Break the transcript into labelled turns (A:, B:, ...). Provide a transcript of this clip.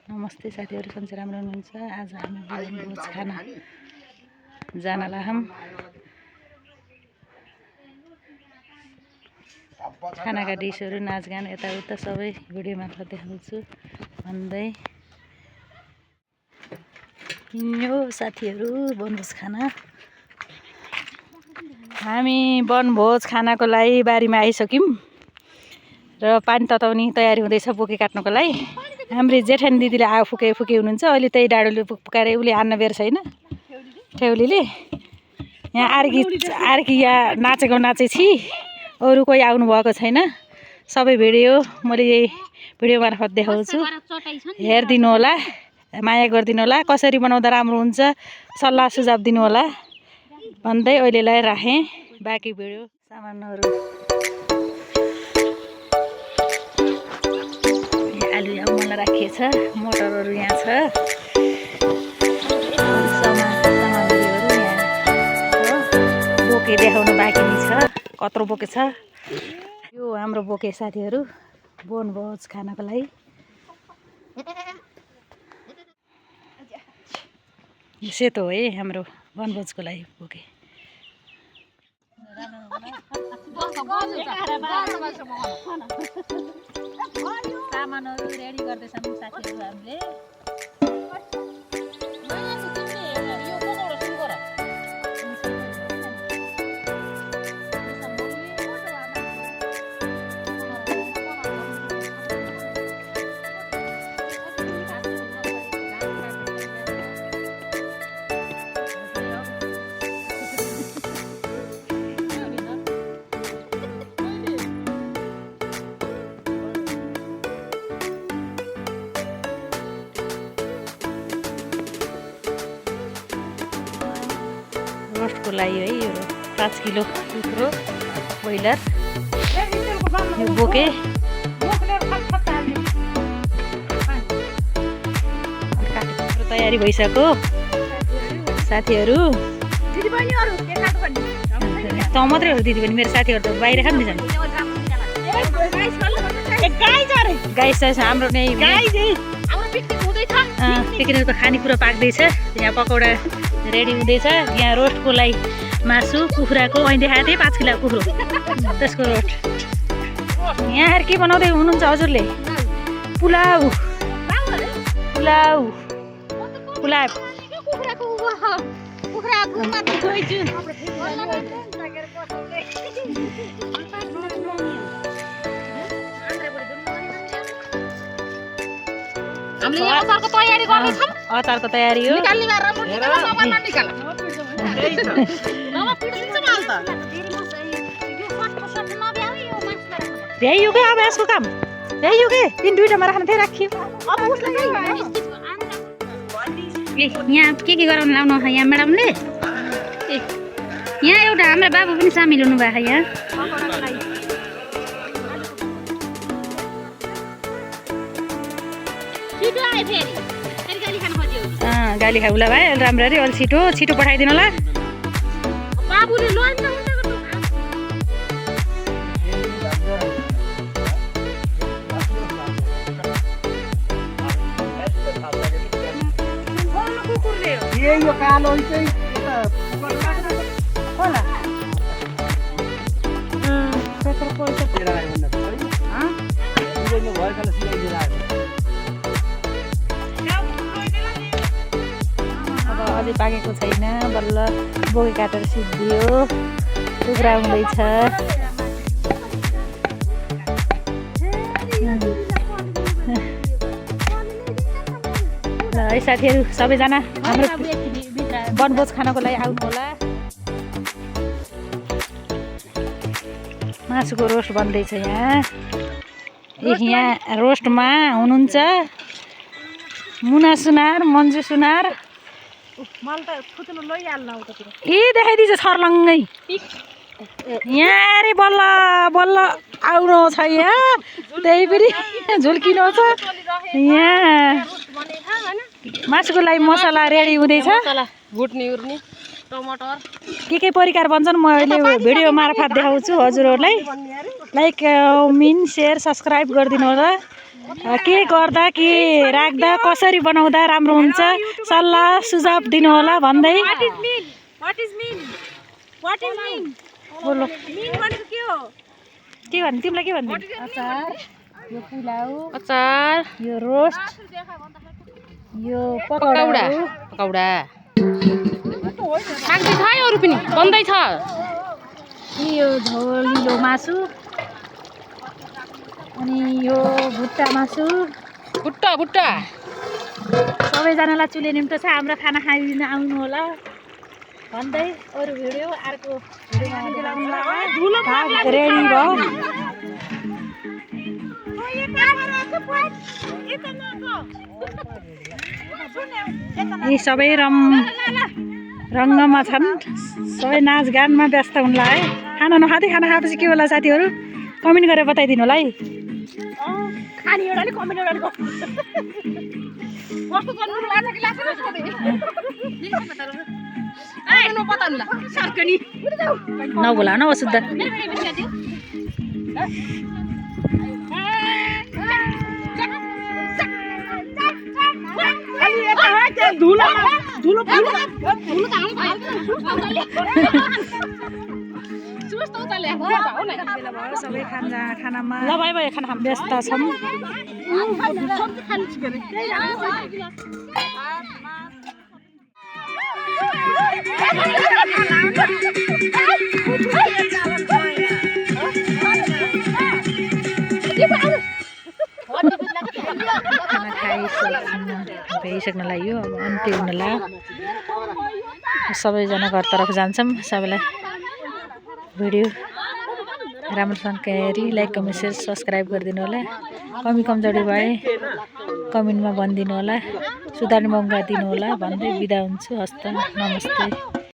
A: नमस्ते साथीहरु, सन्चै राम्रो हुनुहुन्छ। आज हामी भोज खाना जान लागौं। खानाका डिसहरु, नाचगान यताउता सबै भिडियो मार्फत देखाउँछु भन्दै हिँड्यो साथीहरु वनभोज खाना। हामी वनभोज खानाको लागि बारीमा आइसक्यौं र पानी तताउने तयारी हुँदैछ बोके काट्नको लागि। हाम्रो जेठानी दिदीले आगो फुके हुनुहुन्छ। अहिले त्यही डाडुले पुकारे उले आन्न बेर छैन ठेउलीले। यहाँ आर्की यहाँ नाचेको नाचेछि, अरु कोही आउनु भएको छैन। सबै भिडियो मैले यही भिडियो मार्फत देखाउँछु, हेर्दिनु होला, माया गर्दिनु होला। कसरी बनाउँदा राम्रो हुन्छ सल्लाह सुझाव दिनु होला भन्दै अहिलेलाई राखे। बाँकी भिडियो सामानहरु आलु यहाँ मलाई राखिएको छ, मटरहरु यहाँ छ, सामग्रीहरु यहाँ हो। बोके देखाउनु बाँकी नै छ, कत्रो बोके छ। यो हाम्रो बोके साथीहरु वनभोज खानको लागि। यो सेतो हो है हाम्रो वनभोजको लागि बोके। सामानहरु रेडी गर्दैछौँ साथीहरु हामीले। रोस्टको लागि है यो 5 किलो कुखुरो ब्रोइलर यो बोके। तयारी भइसक्यो साथीहरु। त मात्रै हो दिदी पनि, मेरो साथीहरु त बाहिर खान दिन्छन्। गाई छ हाम्रो नै पिकनिकको खानेकुरा पाक्दैछ। यहाँ पकौडा रेडी हुँदैछ। यहाँ रोस्टको लागि मासु कुखुराको अहिले देखाएको थिएँ 5 किलो कुखुरो, त्यसको रोस्ट। यहाँ के बनाउँदै हुनुहुन्छ हजुरले? पुलाउ पुलाउ पुलाव। अचारको तयारी हो। भ्याइयो के अब यसको काम भ्याइयो के। 2-2मा राख्न थिएँ राखियो। यहाँ के गराउनु लाउनु यहाँ म्याडमले? यहाँ एउटा हाम्रो बाबु पनि सामेल हुनु भएको यहाँ। गाली खाउला भाइ राम्ररी अलि छिटो पठाइदिनु होला। अझै पाकेको छैन, बल्ल बोके काटेर सिद्धियो, टुक्रा हुँदैछ। है साथीहरु सबैजना हाम्रो वनभोज खानको लागि आउनु होला। मासुको रोस्ट बन्दैछ यहाँ। यहाँ रोस्टमा हुनुहुन्छ मुना सुनार, मन्जु सुनार। देखाइदिन्छ छर्लङ्गै। यहाँ रे बल्ल बल्ल आउनु छ यहाँ, त्यही पनि झुल्किनु छ। यहाँ मासुको लागि मसला रेडी हुँदैछ। के परिकार बन्छन् म अहिले भिडियो मार्फत देखाउँछु हजुरहरूलाई। लाइक कमेन्ट शेयर सब्स्क्राइब गरिदिनु होला। के गर्दा के राख्दा कसरी बनाउँदा राम्रो हुन्छ सल्लाह सुझाव दिनु होला भन्दै बोलो के भन्नु तिमीलाई के भन्नु अचार यो पुलाउ
B: अचार
A: यो रोस्ट यो पकौडा
B: पकौडा माग्दै छ है अरू पनि बन्दैछ
A: यो झोलिलो मासु अनि यो भुट्टा मासु
B: भुट्टा भुट्टा
A: सबैजनालाई चुले निम्तो छ हाम्रो खाना खाइदिन आउनु होला भन्दै अरू भिडियो अर्को रेडी भयो यी सबै रङ्गमा छन् सबै नाचगानमा व्यस्त हुन्ला है खाना नखाँदै खाना खाएपछि के होला साथीहरू कमेन्ट गरेर बताइदिनु होला है नबोला न शुद्ध सबै खानामा ल भाइ भाइ खाना व्यस्त छौँ खाना खाइसक्न लाग्यो अब अन्त्य हुन लाग्यो सबैजना घरतर्फ जान्छौँ सबैलाई भिडियो राम्रोसँग हेरी लाइक कमेन्ट सेयर सब्सक्राइब गरिदिनु होला कमी कमजोरी भए कमेन्टमा भनिदिनु होला सुधार्ने मौका दिनु होला भन्दै बिदा हुन्छु हस्त नमस्ते।